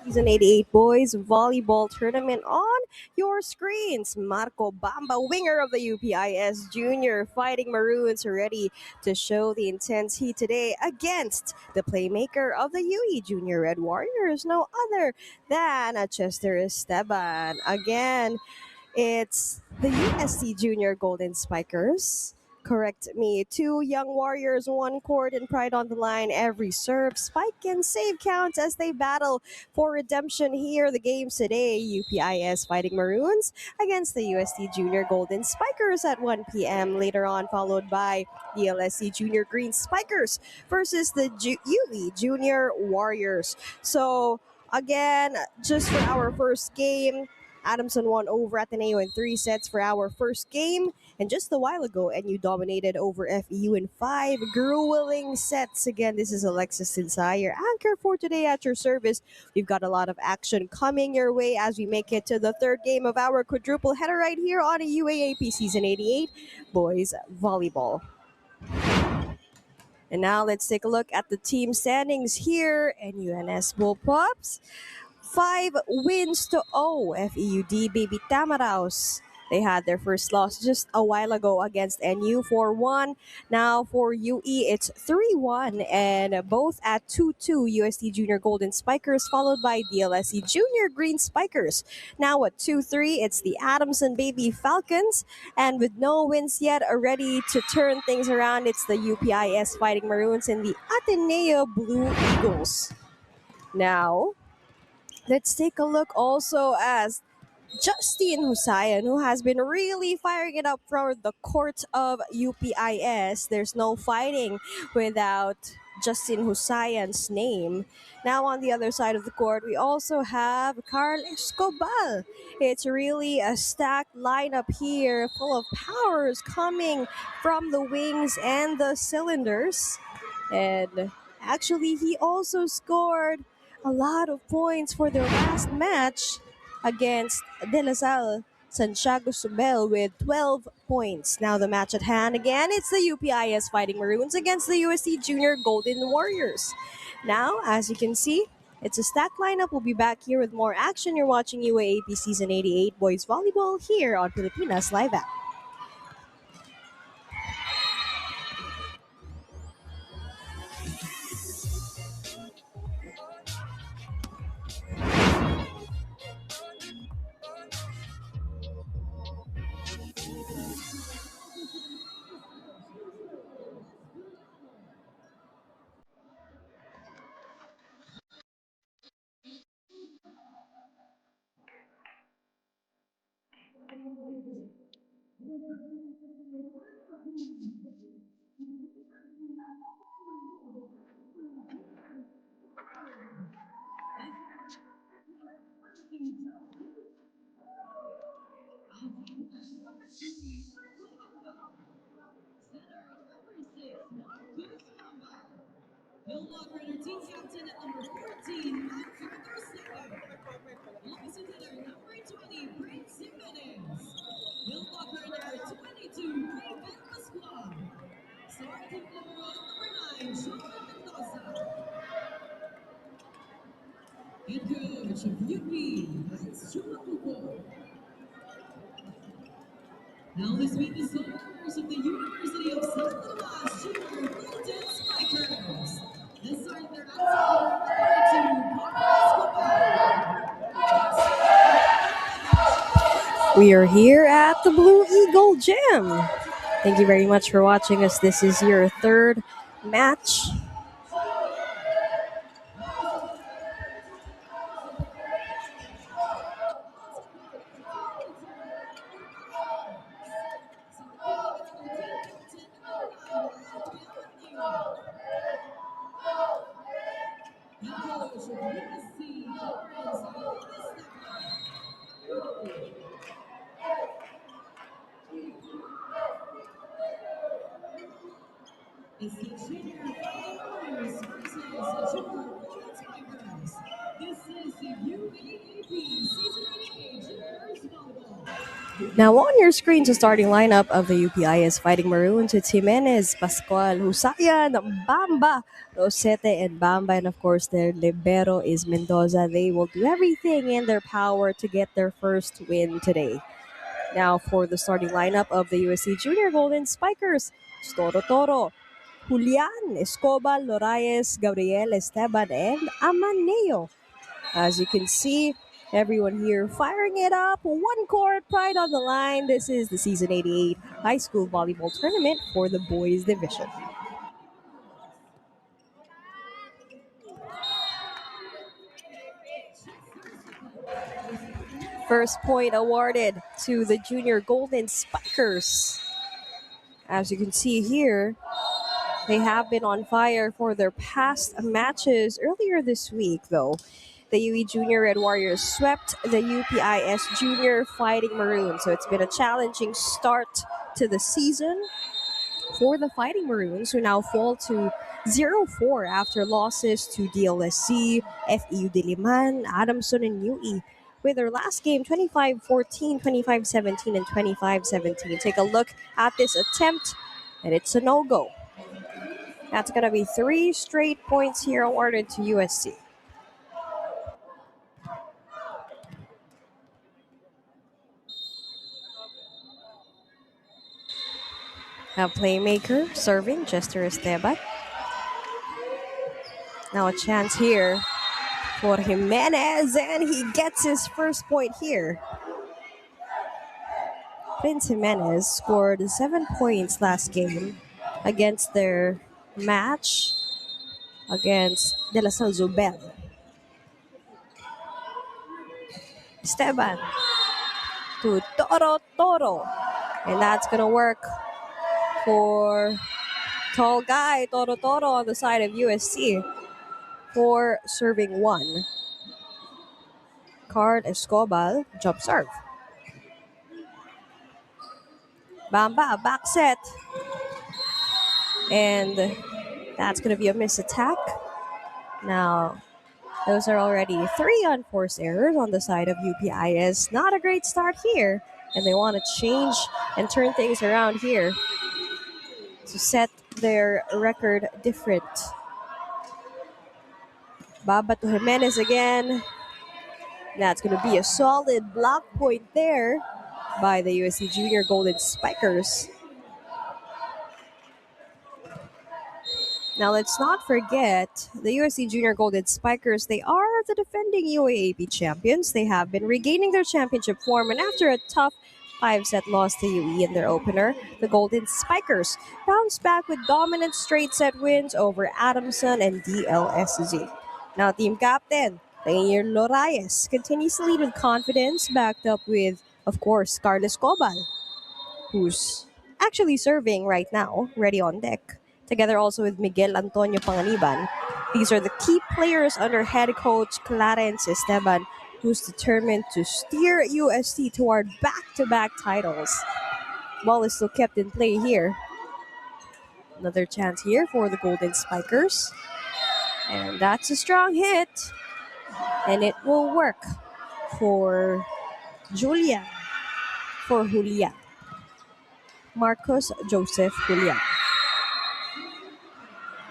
Season 88 Boys Volleyball Tournament on your screens. Marco Bamba, winger of the UPIS Junior Fighting Maroons, ready to show the intense heat today against the playmaker of the UE Junior Red Warriors, no other than Chester Esteban. Again, it's the UST Junior Golden Spikers. Correct me. Two young warriors, one court, and pride on the line. Every serve, spike, and save counts as they battle for redemption here. The games today: UPIS Fighting Maroons against the UST Junior Golden Spikers at 1 p.m. Later on, followed by the LSC Junior Green Spikers versus the UE Junior Warriors. So again, just for our first game, Adamson won over Ateneo in 3 sets for our first game. And just a while ago, NU dominated over FEU in 5 grueling sets. Again, this is Alexis Sinsay, your anchor for today at your service. We've got a lot of action coming your way as we make it to the third game of our quadruple header right here on a UAAP Season 88 Boys Volleyball. And now let's take a look at the team standings here. NUNS Bullpups 5 wins to 0. FEUD Baby Tamaraos. They had their first loss just a while ago against NU 4-1. Now for UE, it's 3-1, and both at 2-2. UST Junior Golden Spikers followed by DLSE Junior Green Spikers. Now at 2-3, it's the Adamson Baby Falcons, and with no wins yet, are ready to turn things around. It's the UPIS Fighting Maroons and the Ateneo Blue Eagles. Now, let's take a look also as Justine Husayan, who has been really firing it up for the court of UPIS. There's no fighting without Justine Husayan's name. Now on the other side of the court, we also have Carl Escobar. It's really a stacked lineup here, full of powers coming from the wings and the cylinders. And actually, he also scored a lot of points for their last match against De La Salle Santiago Subel with 12 points. Now the match at hand again, it's the UPIS Fighting Maroons against the UST Junior Golden Warriors. Now, as you can see, it's a stacked lineup. We'll be back here with more action. You're watching UAAP Season 88 Boys Volleyball here on Pilipinas Live App. Now let's meet the stars of the University of San Tomas Junior Golden Spikers. Let's start their answer to We are here at the Blue Eagle Gym. Thank you very much for watching us. This is your third match. It's the Junior Warriors versus the Junior Golden Spikers. This is the UAAP Season 88 Juniors Volleyball. Now on your screen, the starting lineup of the UPIS Fighting Maroons, it's Jimenez, Pascual, Husayan, Bamba, Rosete, and Bamba. And of course, their libero is Mendoza. They will do everything in their power to get their first win today. Now for the starting lineup of the UST Junior Golden Spikers, it's Toro Toro, Julian, Escobar, Loraes, Gabriel, Esteban, and Amaneo. As you can see, everyone here firing it up. One court, pride on the line. This is the Season 88 High School Volleyball Tournament for the boys division. First point awarded to the Junior Golden Spikers. As you can see here, they have been on fire for their past matches. Earlier this week, though, the UE Junior Red Warriors swept the UPIS Junior Fighting Maroons. So it's been a challenging start to the season for the Fighting Maroons, who now fall to 0-4 after losses to DLSC, FEU Diliman, Adamson, and UE. With their last game 25-14, 25-17, and 25-17. Take a look at this attempt, and it's a no-go. That's going to be 3 straight points here awarded to USC. Now playmaker serving, Chester Esteban. Now a chance here for Jimenez, and he gets his first point here. Prince Jimenez scored 7 points last game against their match against De La Salle Zubel. Esteban to Toro Toro. And that's going to work for tall guy Toro Toro on the side of USC for serving 1. Card Escobar, jump serve. Bamba, back set. And that's going to be a miss attack. Now, those are already 3 unforced errors on the side of UPIS. Not a great start here. And they want to change and turn things around here to set their record different. Baba to Jimenez again. That's going to be a solid block point there by the USC Junior Golden Spikers. Now, let's not forget the USC Junior Golden Spikers. They are the defending UAAP champions. They have been regaining their championship form, and after a tough 5-set loss to UE in their opener, the Golden Spikers bounced back with dominant straight-set wins over Adamson and DLSZ. Now, team captain Lainier Loraes continues to lead with confidence, backed up with, of course, Carlos Cobal, who's actually serving right now, ready on deck, together also with Miguel Antonio Panganiban. These are the key players under head coach Clarence Esteban, who's determined to steer UST toward back-to-back titles. Ball is still kept in play here. Another chance here for the Golden Spikers. And that's a strong hit. And it will work for Julian. For Julian. Marcos Joseph Julian.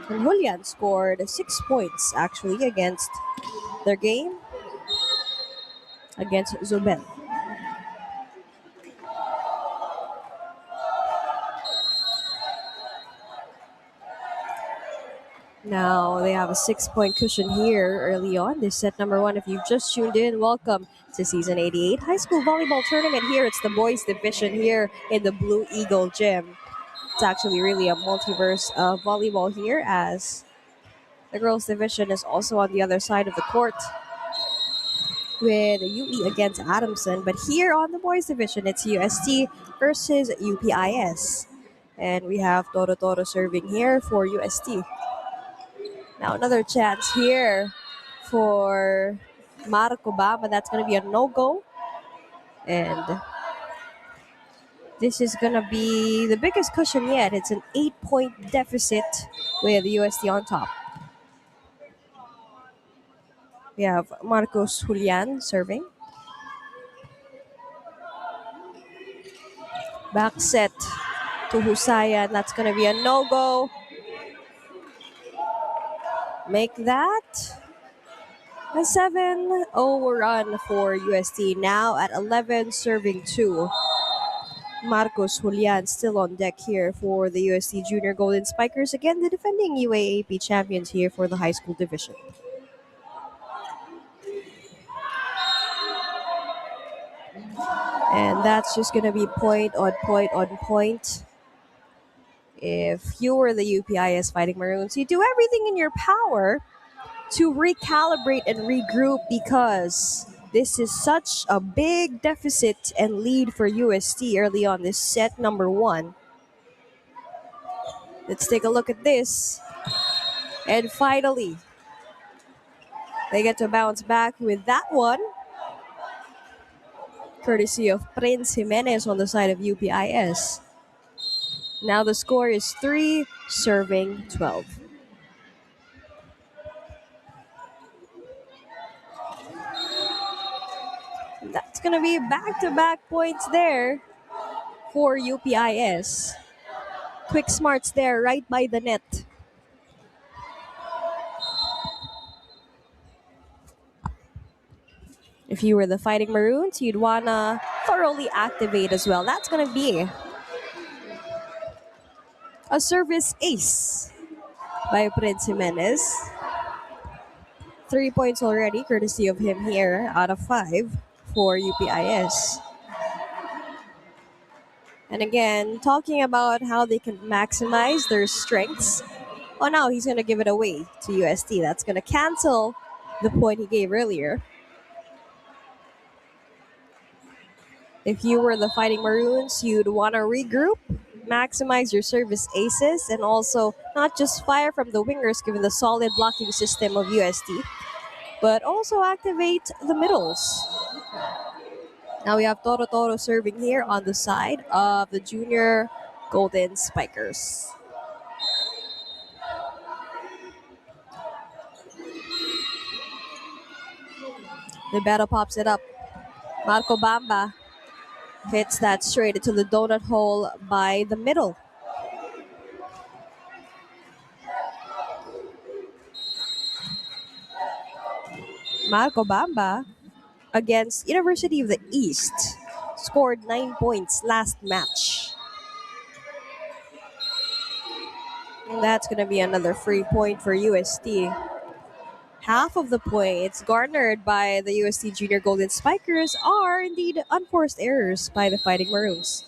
And Julian scored 6 points actually against their game against Zubel. Now they have a 6-point cushion here early on. This set number 1. If you've just tuned in, welcome to Season 88 High School Volleyball Tournament. Here it's the boys division here in the Blue Eagle Gym. It's actually really a multiverse of volleyball here, as the girls division is also on the other side of the court with UE against Adamson. But here on the boys division, it's UST versus UPIS. And we have Toro Toro serving here for UST. Now another chance here for Marco Bamba. That's going to be a no-go. And this is going to be the biggest cushion yet. It's an 8-point deficit with UST on top. We have Marcos Julian serving. Back set to Husayan. That's going to be a no-go. Make that a 7-0 run for UST. Now at 11, serving 2. Marcos Julian still on deck here for the UST Junior Golden Spikers. Again, the defending UAAP champions here for the high school division. And that's just going to be point on point on point. If you were the UPIS Fighting Maroons, you do everything in your power to recalibrate and regroup because this is such a big deficit and lead for UST early on this set number 1. Let's take a look at this. And finally, they get to bounce back with that one, courtesy of Prince Jimenez on the side of UPIS. Now the score is 3, serving 12. That's going to be back-to-back points there for UPIS. Quick smarts there right by the net. If you were the Fighting Maroons, you'd want to thoroughly activate as well. That's going to be a service ace by Prince Jimenez. 3 points already, courtesy of him here out of 5 for UPIS. And again, talking about how they can maximize their strengths. Oh, now he's going to give it away to UST. That's going to cancel the point he gave earlier. If you were the Fighting Maroons, you'd want to regroup, maximize your service aces, and also not just fire from the wingers given the solid blocking system of UST, but also activate the middles. Now we have Toro Toro serving here on the side of the Junior Golden Spikers. The battle pops it up. Marco Bamba hits that straight into the donut hole by the middle. Marco Bamba against University of the East scored 9 points last match. And that's going to be another free point for UST. Half of the points garnered by the UST Junior Golden Spikers are indeed unforced errors by the Fighting Maroons.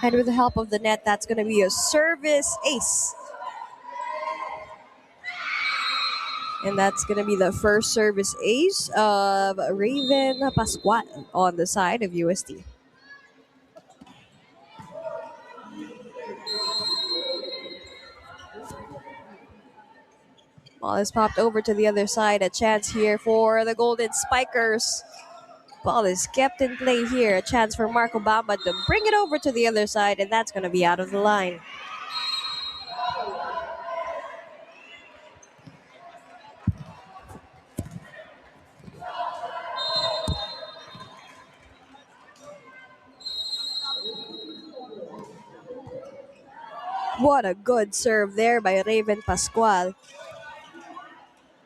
And with the help of the net, that's going to be a service ace. And that's going to be the first service ace of Raven Pascual on the side of UST. Ball is popped over to the other side. A chance here for the Golden Spikers. Ball is kept in play here. A chance for Marco Bamba to bring it over to the other side, and that's going to be out of the line. What a good serve there by Raven Pascual.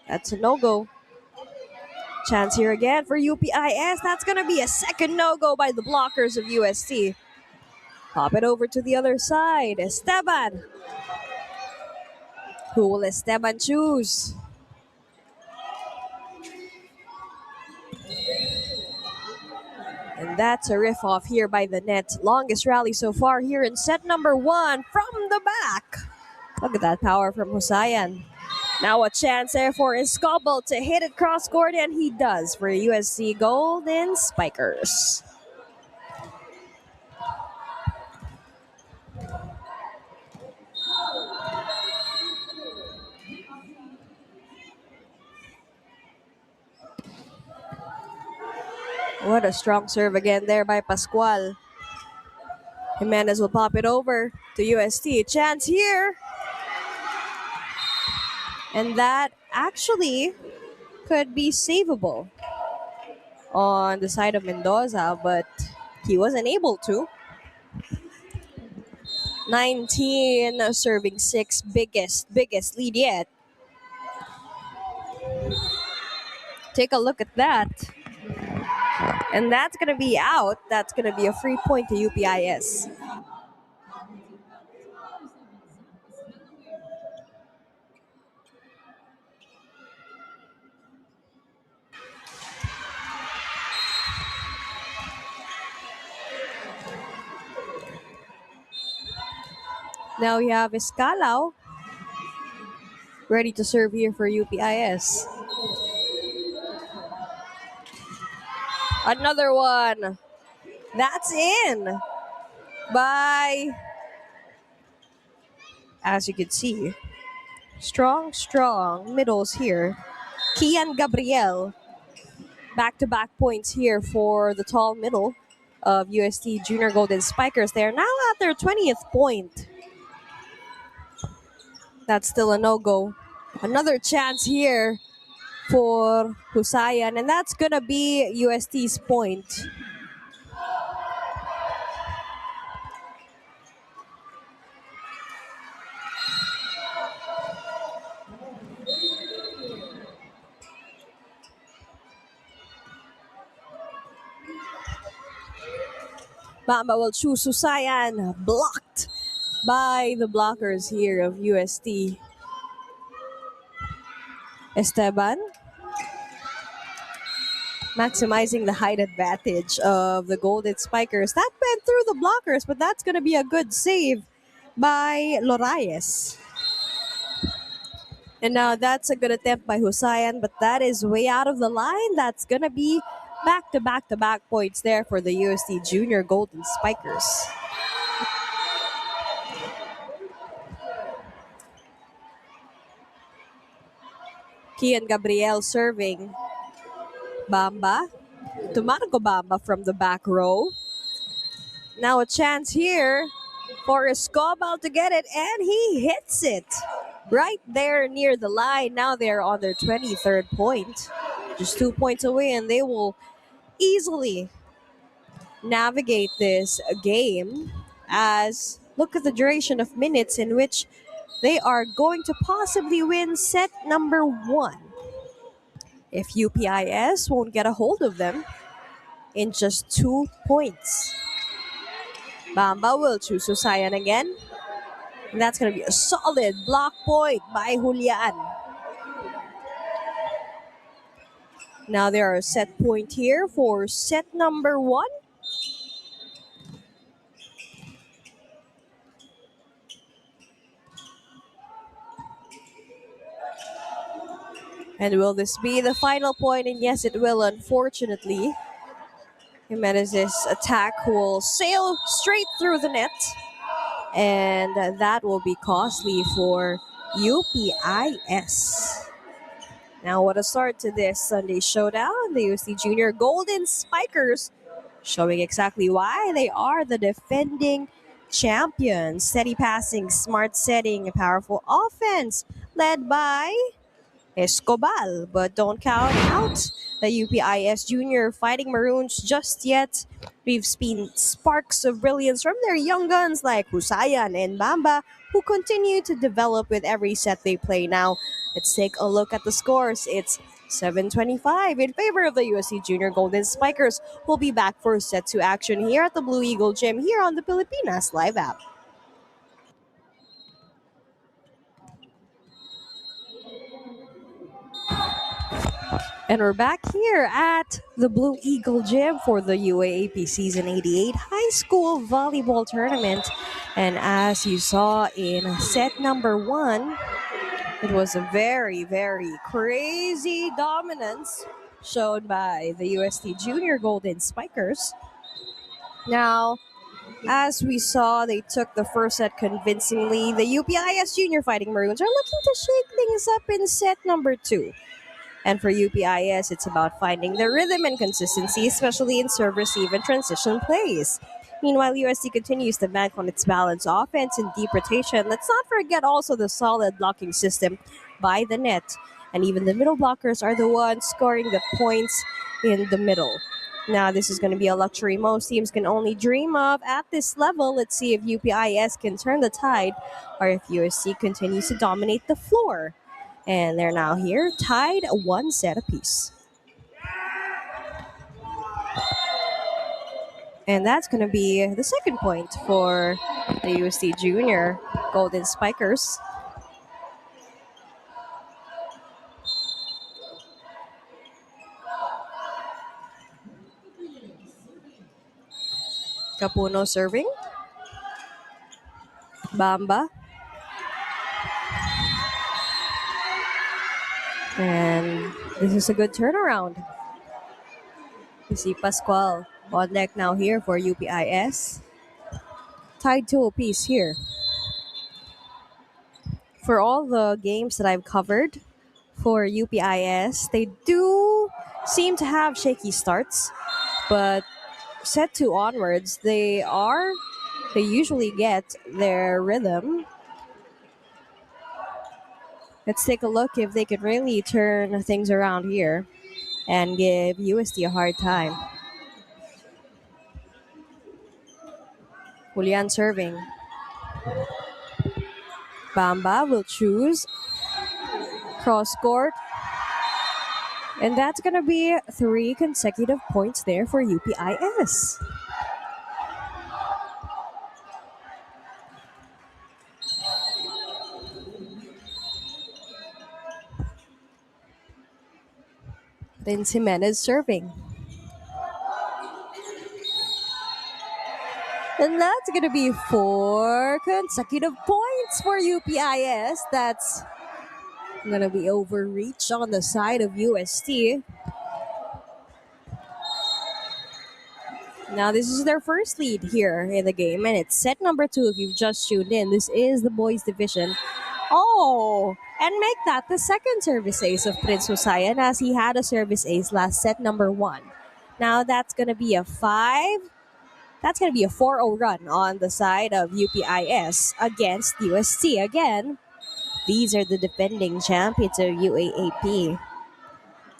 That's a no-go. Chance here again for UPIS. That's going to be a second no-go by the blockers of UST. Pop it over to the other side. Esteban. Who will Esteban choose? And that's a riff off here by the net. Longest rally so far here in set number 1 from the back. Look at that power from Husayan. Now a chance there for Escobar to hit it cross court, and he does for USC Golden Spikers. What a strong serve again there by Pascual. Jimenez will pop it over to UST. Chance here. And that actually could be savable on the side of Mendoza, but he wasn't able to. 19 serving 6, biggest lead yet. Take a look at that. And that's going to be out. That's going to be a free point to UPIS. Now we have Escalao ready to serve here for UPIS. Another one. That's in by, as you can see, strong middles here. Kian Gabriel. Back-to-back points here for the tall middle of UST Junior Golden Spikers. They are now at their 20th point. That's still a no-go. Another chance here for Husayan, and that's gonna be UST's point. Bamba will choose Husayan, blocked by the blockers here of UST. Esteban maximizing the height advantage of the Golden Spikers. That went through the blockers, but that's going to be a good save by Loraes. And now that's a good attempt by Husayan, but that is way out of the line. That's going to be back-to-back points there for the UST Junior Golden Spikers. Kian Gabriel serving. Bamba to Marco Bamba from the back row. Now a chance here for Escobal to get it, and he hits it right there near the line. Now they're on their 23rd point. Just 2 points away, and they will easily navigate this game. As look at the duration of minutes in which they are going to possibly win set number 1. If UPIS won't get a hold of them in just 2 points. Bamba will choose Husayan again. And that's going to be a solid block point by Julian. Now there are a set point here for set number 1. And will this be the final point? And yes, it will, unfortunately. Jimenez's attack will sail straight through the net. And that will be costly for UPIS. Now, what a start to this Sunday showdown. The UST Junior Golden Spikers showing exactly why they are the defending champions. Steady passing, smart setting, a powerful offense led by Escobal. But don't count out the UPIS Junior Fighting Maroons just yet. We've seen sparks of brilliance from their young guns like Husayan and Bamba, who continue to develop with every set they play. Now, let's take a look at the scores. It's 7-25 in favor of the UST Junior Golden Spikers. We'll be back for set 2 action here at the Blue Eagle Gym here on the Pilipinas Live app. And we're back here at the Blue Eagle Gym for the UAAP Season 88 High School Volleyball Tournament. And as you saw in set number 1, it was a very, very crazy dominance shown by the UST Junior Golden Spikers. Now, as we saw, they took the first set convincingly. The UPIS Junior Fighting Maroons are looking to shake things up in set number 2. And for UPIS, it's about finding the rhythm and consistency, especially in serve, receive, and transition plays. Meanwhile, UST continues to bank on its balanced offense and deep rotation. Let's not forget also the solid blocking system by the net. And even the middle blockers are the ones scoring the points in the middle. Now, this is going to be a luxury most teams can only dream of at this level. Let's see if UPIS can turn the tide or if UST continues to dominate the floor. And they're now here, tied 1 set apiece. And that's going to be the second point for the UST Junior Golden Spikers. Capuno serving. Bamba. And this is a good turnaround. You see Pascual on deck now here for UPIS. Tied 2 apiece here. For all the games that I've covered for UPIS, they do seem to have shaky starts, but set 2 onwards, they usually get their rhythm. Let's take a look if they could really turn things around here and give UST a hard time. Julian serving. Bamba will choose cross court. And that's going to be 3 consecutive points there for UPIS. Then Jimenez serving. And that's going to be 4 consecutive points for UPIS. That's going to be overreach on the side of UST. Now, this is their first lead here in the game, and it's set number 2 if you've just tuned in. This is the boys' division. Oh, and make that the second service ace of Prince Husayan, as he had a service ace last set number 1. Now, that's going to be a 5. That's going to be a 4-0 run on the side of UPIS against UST. Again, these are the defending champions of UAAP.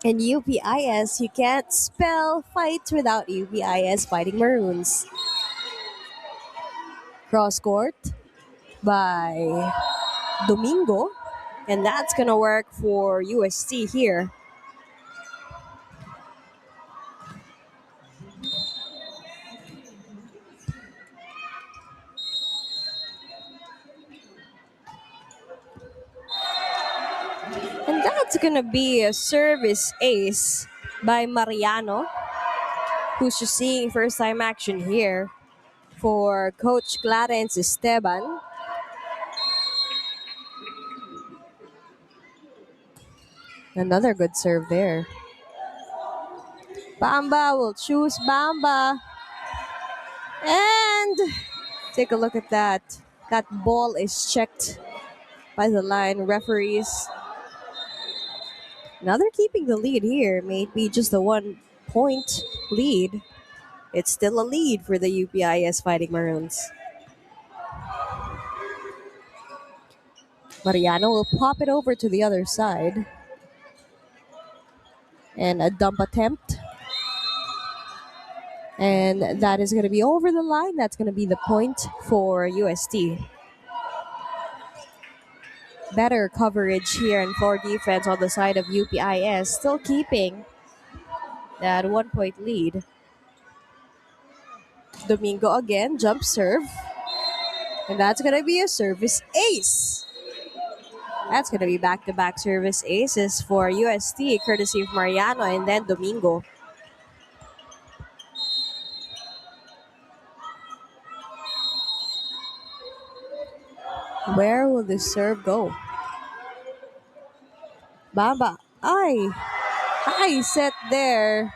And UPIS, you can't spell fight without UPIS Fighting Maroons. Cross court by Domingo. And that's going to work for UST here. And that's going to be a service ace by Mariano, who's just seeing first time action here for Coach Clarence Esteban. Another good serve there. Bamba will choose Bamba. And take a look at that. That ball is checked by the line referees. Now they're keeping the lead here. Maybe just a 1 point lead. It's still a lead for the UPIS Fighting Maroons. Mariano will pop it over to the other side. And a dump attempt. And that is going to be over the line. That's going to be the point for UST. Better coverage here and for defense on the side of UPIS. Still keeping that 1 point lead. Domingo again, jump serve. And that's going to be a service ace. That's going to be back-to-back service aces for UST, courtesy of Mariano and then Domingo. Where will this serve go? Bamba. High set there.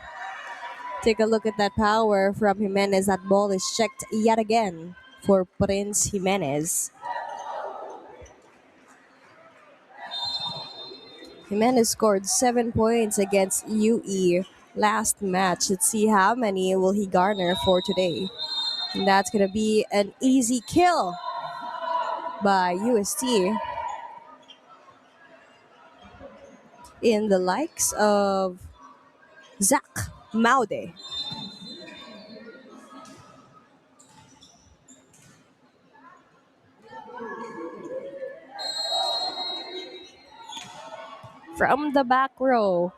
Take a look at that power from Jimenez. That ball is checked yet again for Prince Jimenez. Jimenez scored 7 points against UE last match. Let's see how many will he garner for today. And that's going to be an easy kill by UST. In the likes of Zach Maude. from the back row.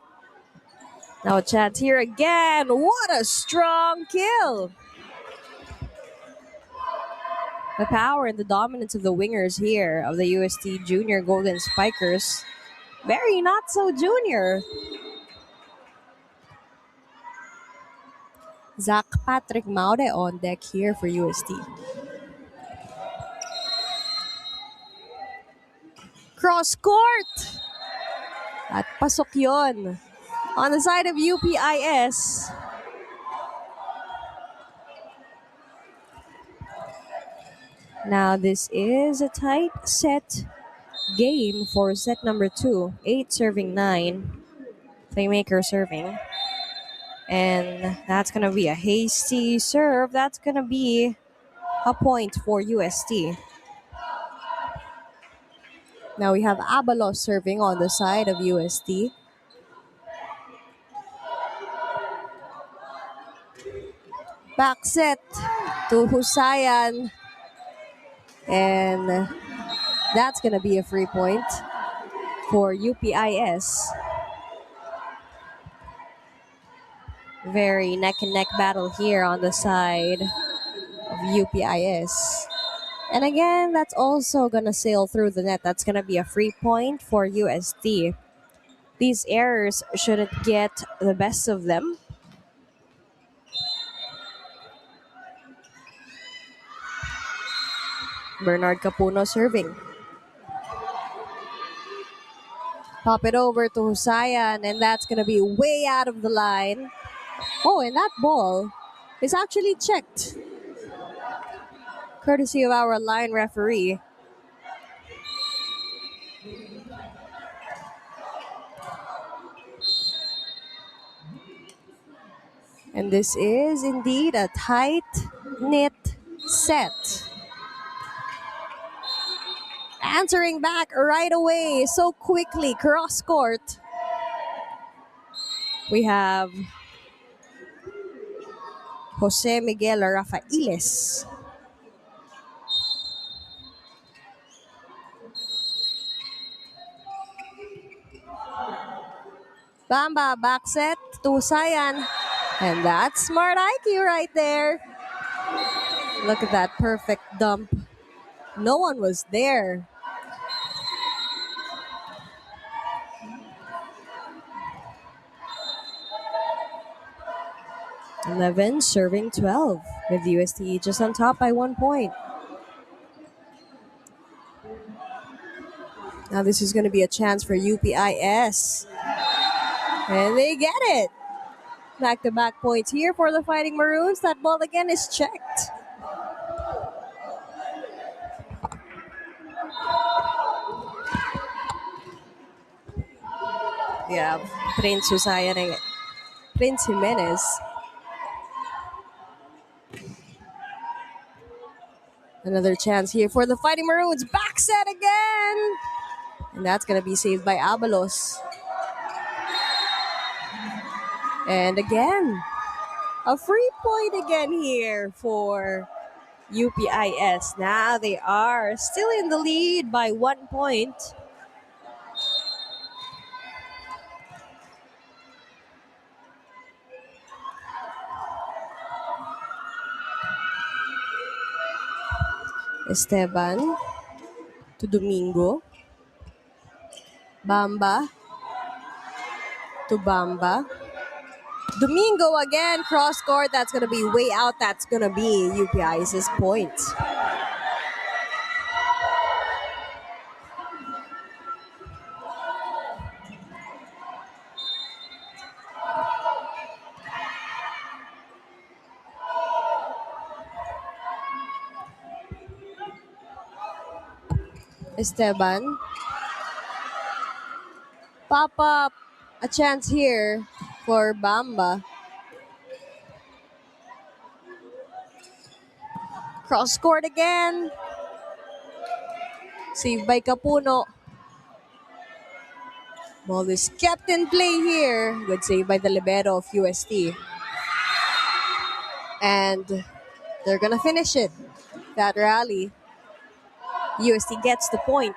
Now a chance here again. What a strong kill! The power and the dominance of the wingers here of the UST Junior Golden Spikers. Very not so junior. Zach Patrick Maude on deck here for UST. Cross court! At pasok yon. On the side of UPIS. Now this is a tight set game for set number 2. 8 serving 9. Playmaker serving. And that's going to be a hasty serve. That's going to be a point for UST. Now we have Abalos serving on the side of UST. Back set to Husayan. And that's going to be a free point for UPIS. Very neck and neck battle here on the side of UPIS. And again, that's also going to sail through the net. That's going to be a free point for UST. These errors shouldn't get the best of them. Bernard Capuno serving. Pop it over to Husayan, and that's going to be way out of the line. Oh, and that ball is actually checked. Courtesy of our line referee. And this is indeed a tight-knit set. Answering back right away, so quickly, cross court. We have Jose Miguel Rafaeles. Bamba back set to Sayan. And that's smart IQ right there. Look at that perfect dump. No one was there. (11 serving 12 with UST just on top by 1 point. Now this is going to be a chance for UPIS. And they get it. Back-to-back points here for the Fighting Maroons. That ball again is checked. We have Prince Husayan and Prince Jimenez. Another chance here for the Fighting Maroons. Back set again. And that's going to be saved by Abalos. And again, a free point again here for UPIS. Now they are still in the lead by 1 point. Esteban to Domingo. Bamba to Bamba. Domingo again, cross court. That's going to be way out. That's going to be UPI's point. Esteban. Pop up. A chance here for Bamba. Cross court again. Saved by Capuno. Ball is kept in play here. Good save by the libero of UST. And they're gonna finish it. That rally. UST gets the point.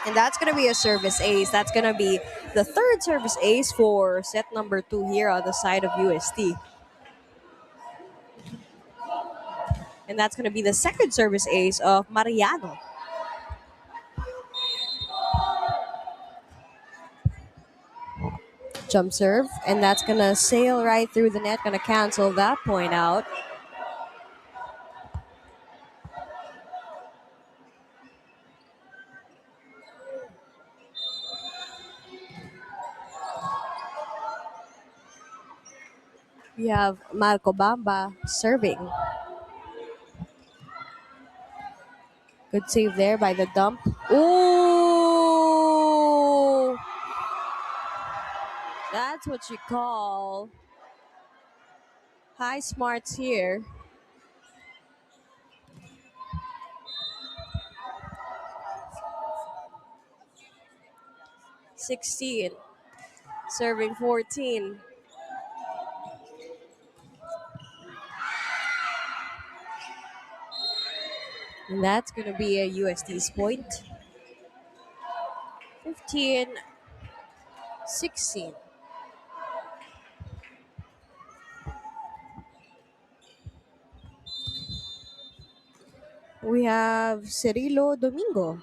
And that's going to be a service ace. That's going to be the third service ace for set number 2 here on the side of UST. And that's going to be the second service ace of Mariano. Jump serve, and that's going to sail right through the net, going to cancel that point out. We have Marco Bamba serving. Good save there by the dump. Ooh! That's what you call high smarts here. 16. Serving 14. And that's going to be a USD's point. 15, 16. We have Cirilo Domingo.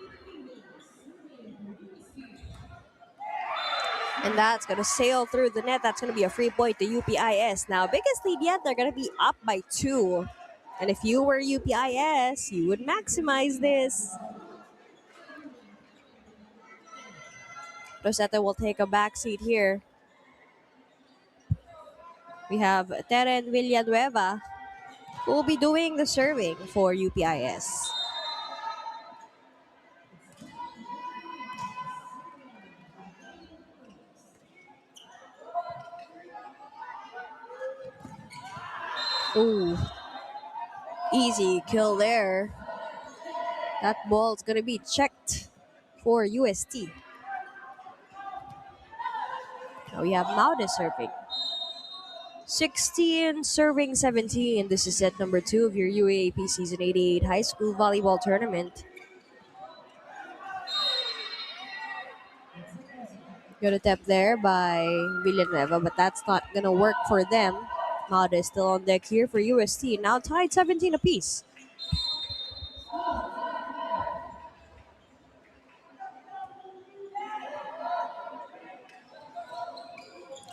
And that's going to sail through the net. That's going to be a free point to UPIS. Now, biggest lead yet, they're going to be up by 2. And if you were UPIS, you would maximize this. Rosetta will take a back seat here. We have Teren Villanueva, who will be doing the serving for UPIS. Ooh, easy kill there. That ball's going to be checked for UST. Now we have Maude serving. 16 serving 17. This is set number 2 of your UAAP Season 88 High School Volleyball Tournament. Good attempt there by Villanueva, but that's not going to work for them. Maude is still on deck here for UST. Now tied 17 apiece.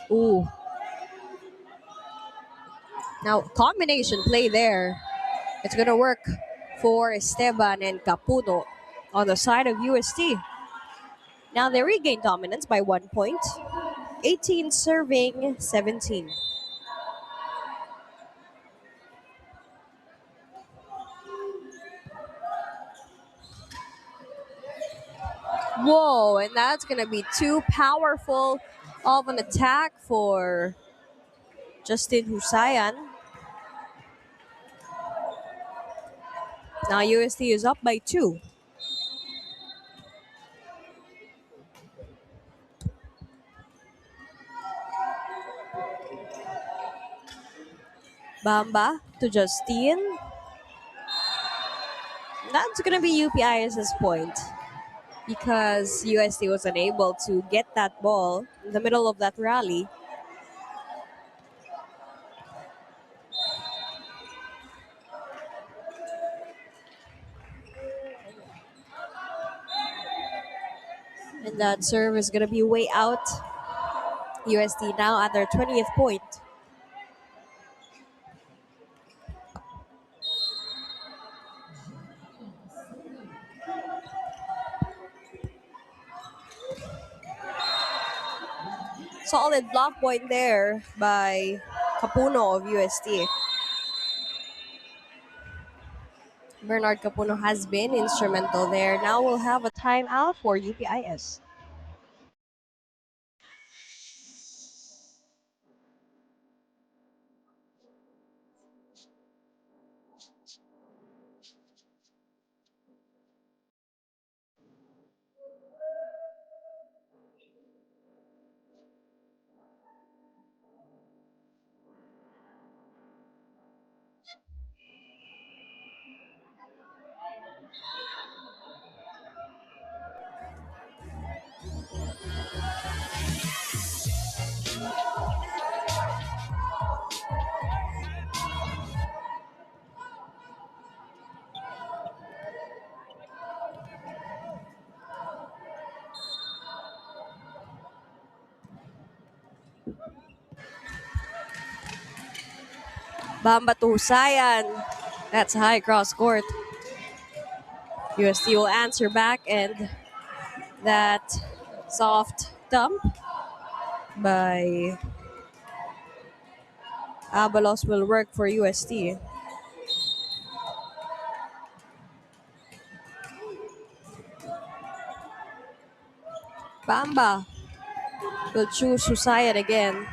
Ooh. Now, combination play there. It's going to work for Esteban and Capuno on the side of UST. Now they regain dominance by 1 point. 18 serving 17. Whoa, and that's going to be too powerful of an attack for Justin Husayan. Now UST is up by 2. Bamba to Justine. That's going to be UPIS's point because UST was unable to get that ball in the middle of that rally. And that serve is going to be way out. UST now at their 20th point. Solid block point there by Capuno of UST. Bernard Capuno has been instrumental there. Now we'll have a timeout for UPIS. Bamba to Husayan. That's high cross court. UST will answer back, and that soft dump by Abalos will work for UST. Bamba will choose Husayan again.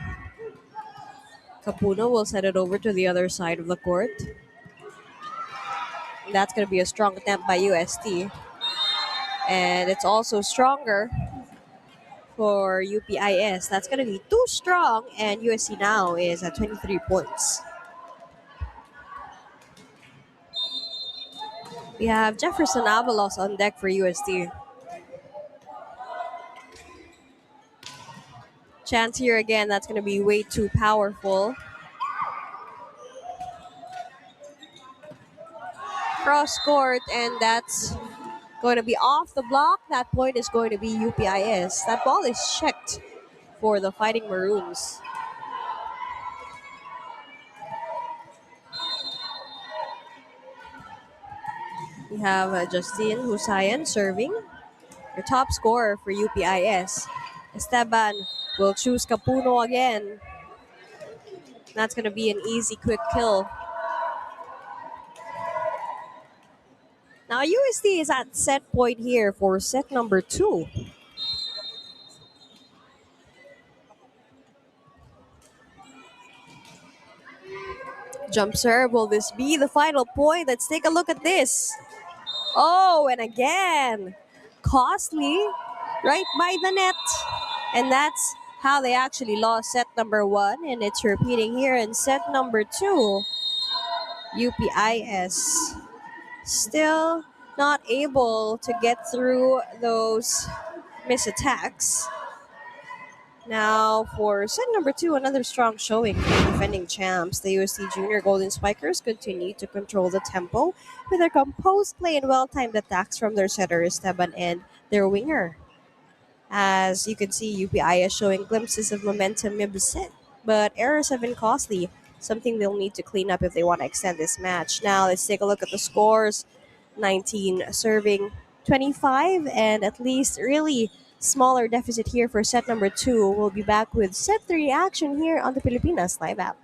Capuno will set it over to the other side of the court. That's going to be a strong attempt by UST. And it's also stronger for UPIS. That's going to be too strong, and UST now is at 23 points. We have Jefferson Avalos on deck for UST. Chance here again, that's going to be way too powerful. Cross court, and that's going to be off the block. That point is going to be UPIS. That ball is checked for the Fighting Maroons. We have Justine Husayan serving, the top scorer for UPIS. Esteban will choose Capuno again. That's going to be an easy, quick kill. Now UST is at set point here for set number 2. Jump serve, will this be the final point? Let's take a look at this. Oh, and again, costly, right by the net. And that's how they actually lost set number 1, and it's repeating here in set number 2. UPIS still not able to get through those miss attacks. Now for set number 2, another strong showing for the defending champs. The UST Junior Golden Spikers continue to control the tempo with their composed play and well-timed attacks from their setter Esteban and their winger. As you can see, UPI is showing glimpses of momentum mid-set, but errors have been costly, something they'll need to clean up if they want to extend this match. Now let's take a look at the scores. 19 serving 25, and at least really smaller deficit here for set number 2. We'll be back with set 3 action here on the Pilipinas Live app.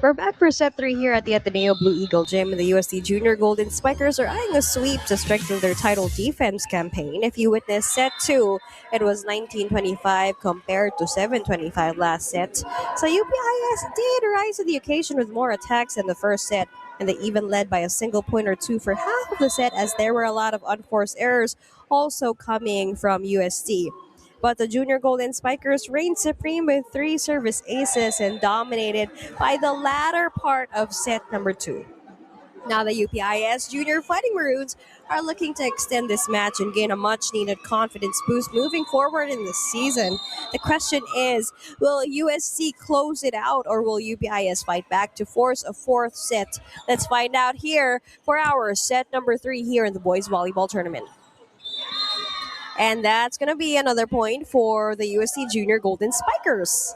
We're back for set 3 here at the Ateneo Blue Eagle Gym. The UST Junior Golden Spikers are eyeing a sweep to strengthen their title defense campaign. If you witnessed set 2, it was 19-25 compared to 7-25 last set. So UPIS did rise to the occasion with more attacks in the first set, and they even led by a single point or two for half of the set, as there were a lot of unforced errors also coming from UST. But the Junior Golden Spikers reigned supreme with 3 service aces and dominated by the latter part of set number 2. Now the UPIS Junior Fighting Maroons are looking to extend this match and gain a much-needed confidence boost moving forward in the season. The question is, will USC close it out, or will UPIS fight back to force a 4th set? Let's find out here for our set number 3 here in the boys volleyball tournament. And that's going to be another point for the UST Junior Golden Spikers.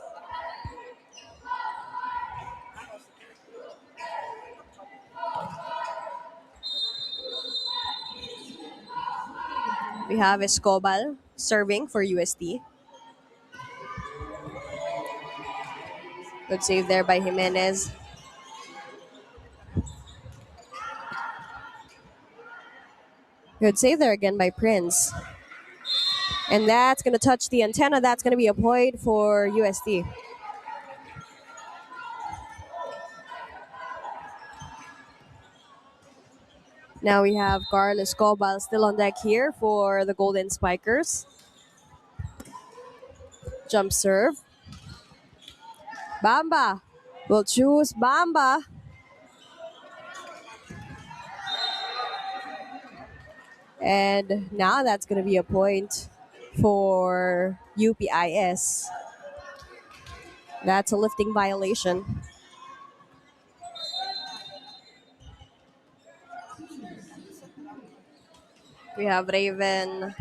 We have Escobar serving for UST. Good save there by Jimenez. Good save there again by Prince. And that's going to touch the antenna. That's going to be a point for UST. Now we have Carl Escobar still on deck here for the Golden Spikers. Jump serve. Bamba will choose Bamba. And now that's going to be a point for UPIS. That's a lifting violation. We have Raven,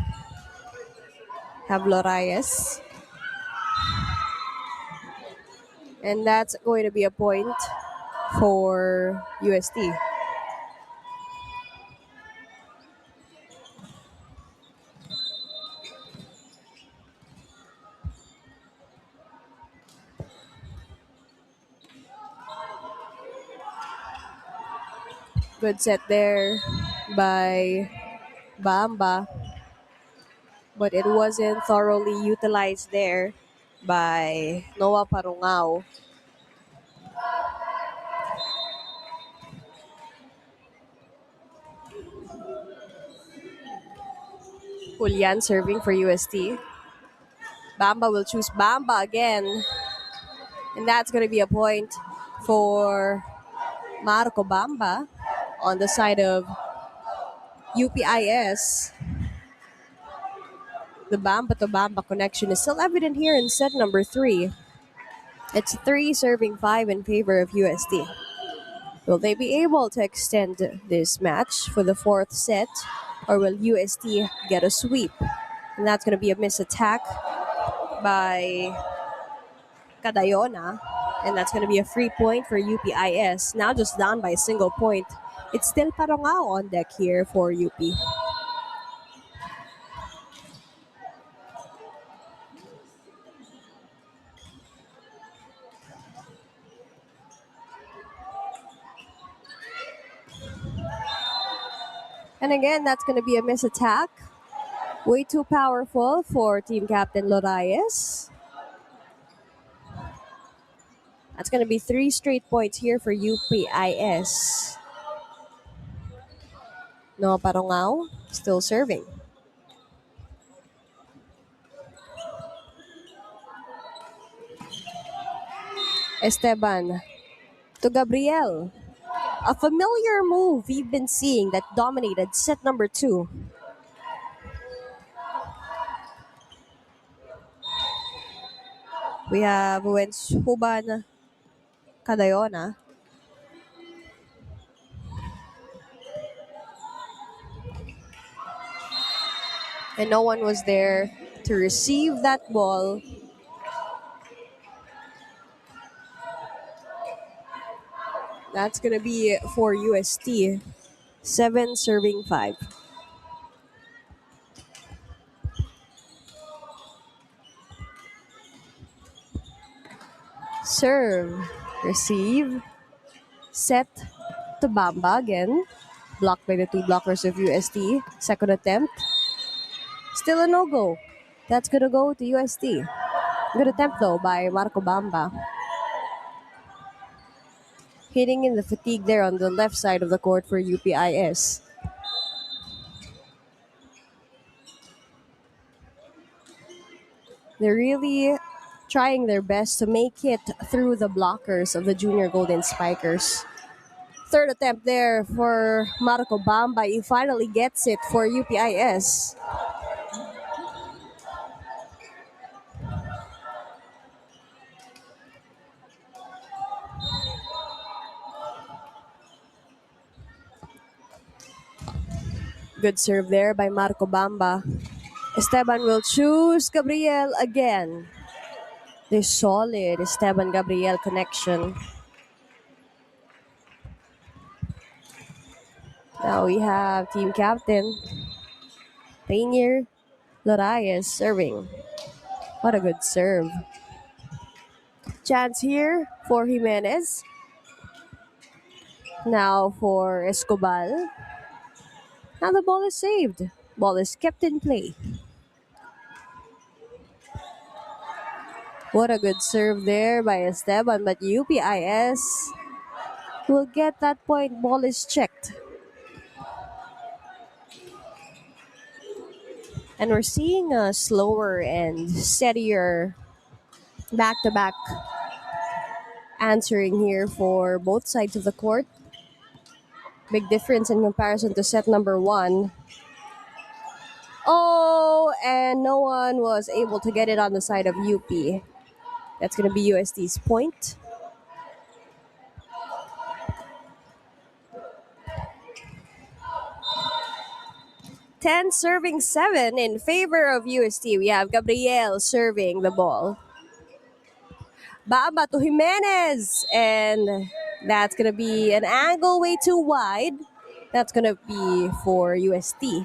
have Lorayes. And that's going to be a point for UST. Good set there by Bamba, but it wasn't thoroughly utilized there by Noah Parungao. Julian serving for UST. Bamba will choose Bamba again. And that's going to be a point for Marco Bamba on the side of UPIS. The Bamba to Bamba connection is still evident here in set number 3. It's 3 serving 5 in favor of UST. Will they be able to extend this match for the 4th set, or will UST get a sweep? And that's going to be a missed attack by Cadayona, and that's going to be a free point for UPIS. Now just down by a single point. It's still Parongao on deck here for UP. And again, that's going to be a missed attack. Way too powerful for team captain Lorayes. That's going to be 3 straight points here for UPIS. No Parongao, still serving. Esteban to Gabriel. A familiar move we've been seeing that dominated set number 2. We have Huban Cadayona. And no one was there to receive that ball. That's going to be for UST. 7 serving 5. Serve. Receive. Set to Bamba again. Blocked by the 2 blockers of UST. Second attempt. Still a no-go. That's going to go to UST. Good attempt though by Marco Bamba. Hitting in the fatigue there on the left side of the court for UPIS. They're really trying their best to make it through the blockers of the Junior Golden Spikers. Third attempt there for Marco Bamba. He finally gets it for UPIS. Good serve there by Marco Bamba. Esteban will choose Gabriel again. The solid Esteban-Gabriel connection. Now we have team captain Rainier Lorayes serving. What a good serve. Chance here for Jimenez. Now for Escobar. Now the ball is saved. Ball is kept in play. What a good serve there by Esteban, but UPIS will get that point. Ball is checked. And we're seeing a slower and steadier back-to-back answering here for both sides of the court. Big difference in comparison to set number one. Oh, and no one was able to get it on the side of UP. That's going to be UST's point. 10 serving 7 in favor of UST. We have Gabriel serving the ball. Baba to Jimenez. And that's going to be an angle way too wide. That's going to be for UST.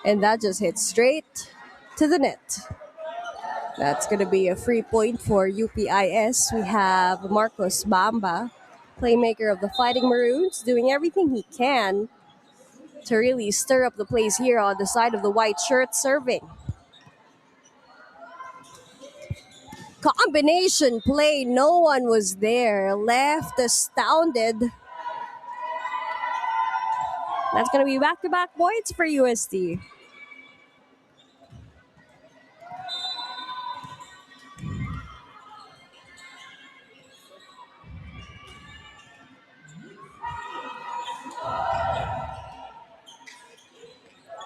And that just hits straight to the net. That's going to be a free point for UPIS. We have Marcos Bamba, playmaker of the Fighting Maroons, doing everything he can to really stir up the place here on the side of the white shirt serving. Combination play, no one was there. Left astounded. That's going to be back-to-back points for UST.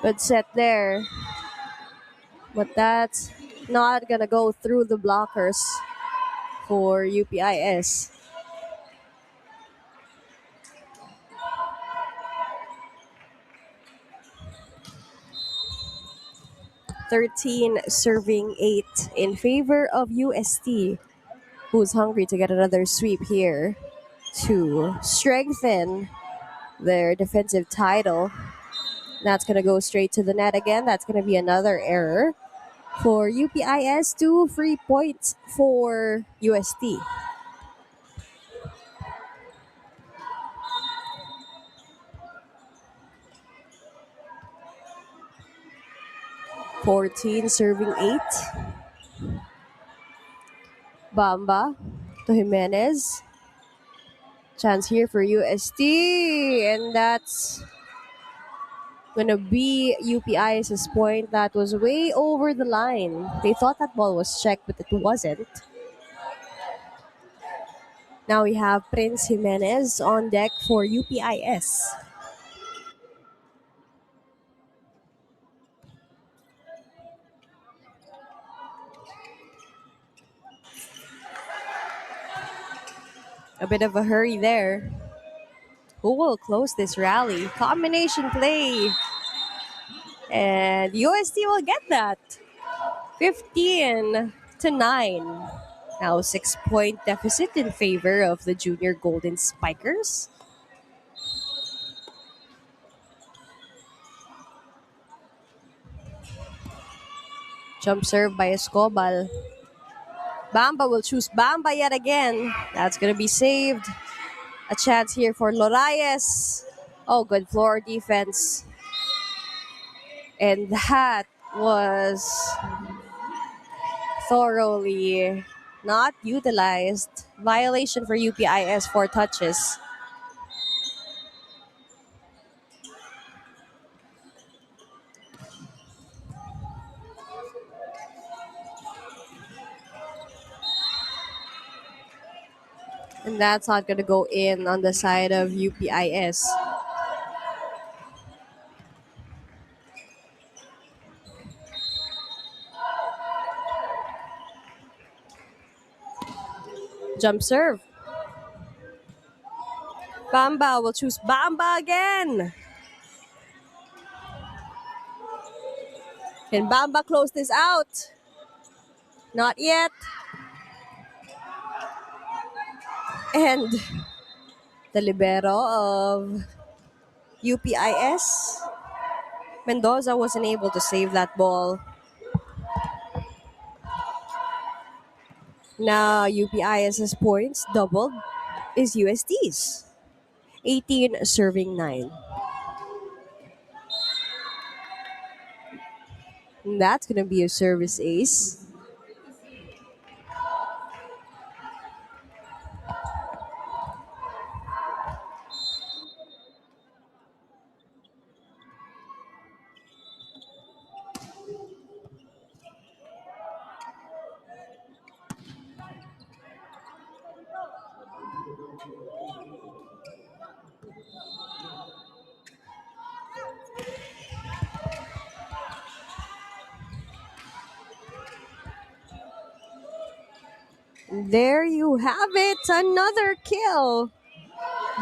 Good set there. But that's not going to go through the blockers for UPIS. 13 serving 8 in favor of UST, who's hungry to get another sweep here to strengthen their defensive title. That's going to go straight to the net again. That's going to be another error for UPIS. 2 free points for UST. "14 serving 8. Bamba to Jimenez. Chance here for UST. And that's gonna be UPI's point. That was way over the line. They thought that ball was checked, but it wasn't. Now we have Prince Jimenez on deck for UPIS. A bit of a hurry there. Who will close this rally? Combination play. And UST will get that. 15-9. Now 6-point deficit in favor of the Junior Golden Spikers. Jump serve by Escobal. Bamba will choose Bamba yet again. That's going to be saved. A chance here for Lorayes. Oh, good floor defense. And that was thoroughly not utilized. Violation for UPIS, 4 touches. And that's not going to go in on the side of UPIS. Jump serve. Bamba will choose Bamba again. Can Bamba close this out? Not yet. And the libero of UPIS, Mendoza, wasn't able to save that ball. Now UPIS's points doubled is UST's. 18 serving 9. And that's going to be a service ace. There you have it, another kill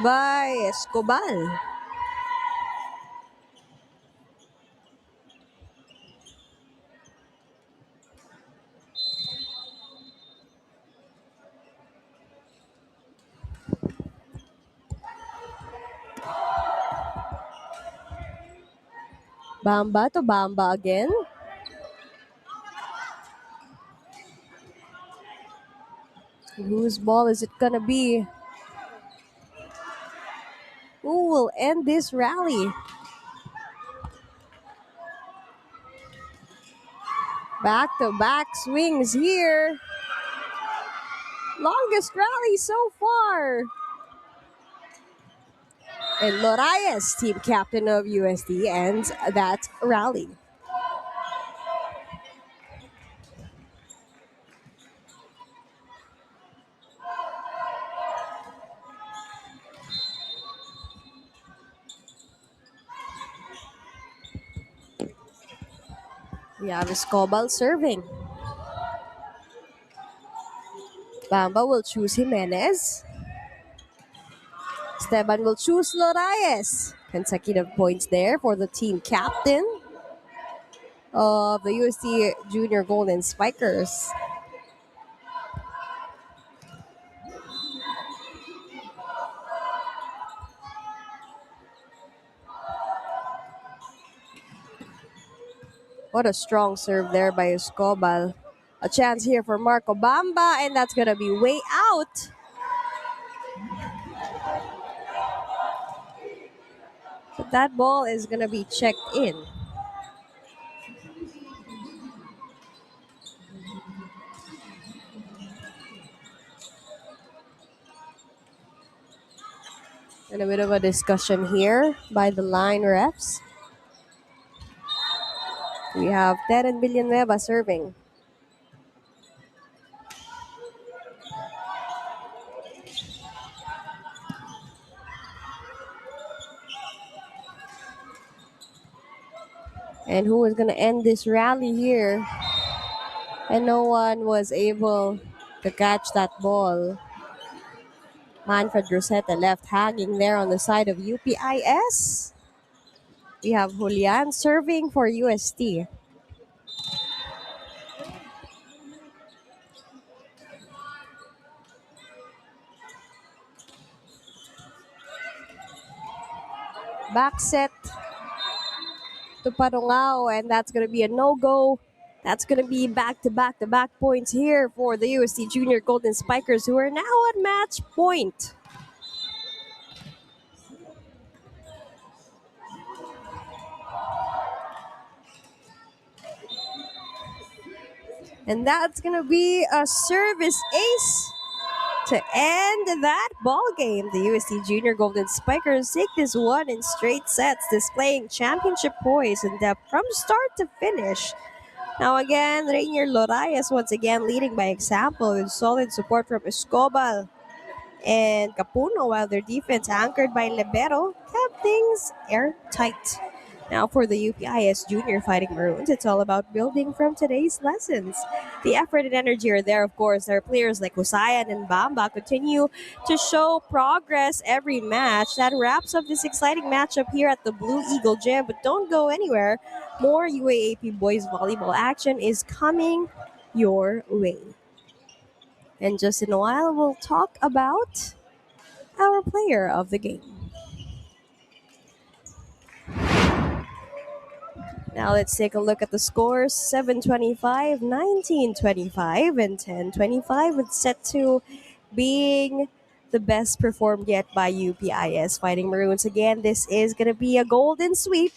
by Escobar. Bamba to Bamba again. Whose ball is it gonna be? Who will end this rally? Back to back swings here. Longest rally so far. And Loraes, team captain of UST, ends that rally. We have Escobar serving. Bamba will choose Jimenez. Esteban will choose Loraes. Consecutive points there for the team captain of the UST Junior Golden Spikers. What a strong serve there by Escobar. A chance here for Marco Bamba, and that's going to be way out. But that ball is going to be checked in. And a bit of a discussion here by the line refs. We have Ted and Villanueva serving. And who is going to end this rally here? And no one was able to catch that ball. Manfred Rosetta left hanging there on the side of UPIS. We have Julian serving for UST. Back set to Parungao, and that's going to be a no-go. That's going to be back-to-back points here for the UST Junior Golden Spikers, who are now at match point. And that's going to be a service ace to end that ball game. The UST Junior Golden Spikers take this one in straight sets, displaying championship poise and depth from start to finish. Now again, Rainier Loraes once again leading by example with solid support from Escobar and Capuno, while their defense, anchored by Libero, kept things airtight. Now for the UPIS Junior Fighting Maroons, it's all about building from today's lessons. The effort and energy are there, of course. Their players like Husayan and Bamba continue to show progress every match. That wraps up this exciting matchup here at the Blue Eagle Gym, but don't go anywhere. More UAAP boys volleyball action is coming your way. And just in a while, we'll talk about our player of the game. Now let's take a look at the scores. 7-25, 19-25, and 10-25, with set 2 being the best performed yet by UPIS Fighting Maroons. Again, this is going to be a golden sweep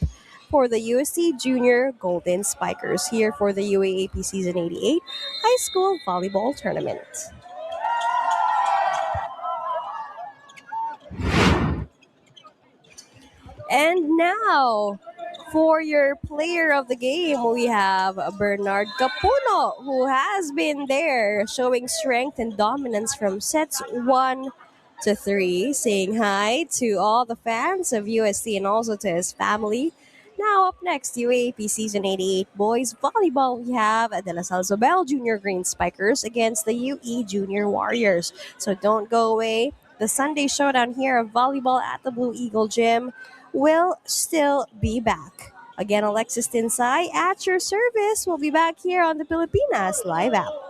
for the UST Junior Golden Spikers here for the UAAP Season 88 High School Volleyball Tournament. And now, for your player of the game, we have Bernard Capuno, who has been there showing strength and dominance from sets 1 to 3, saying hi to all the fans of UST and also to his family. Now, up next, UAP Season 88 Boys Volleyball, we have De La Salle Zobel Junior Green Spikers against the UE Junior Warriors. So don't go away. The Sunday showdown here of volleyball at the Blue Eagle Gym will still be back. Again, Alexis Tinsay at your service. We'll be back here on the Pilipinas Live app.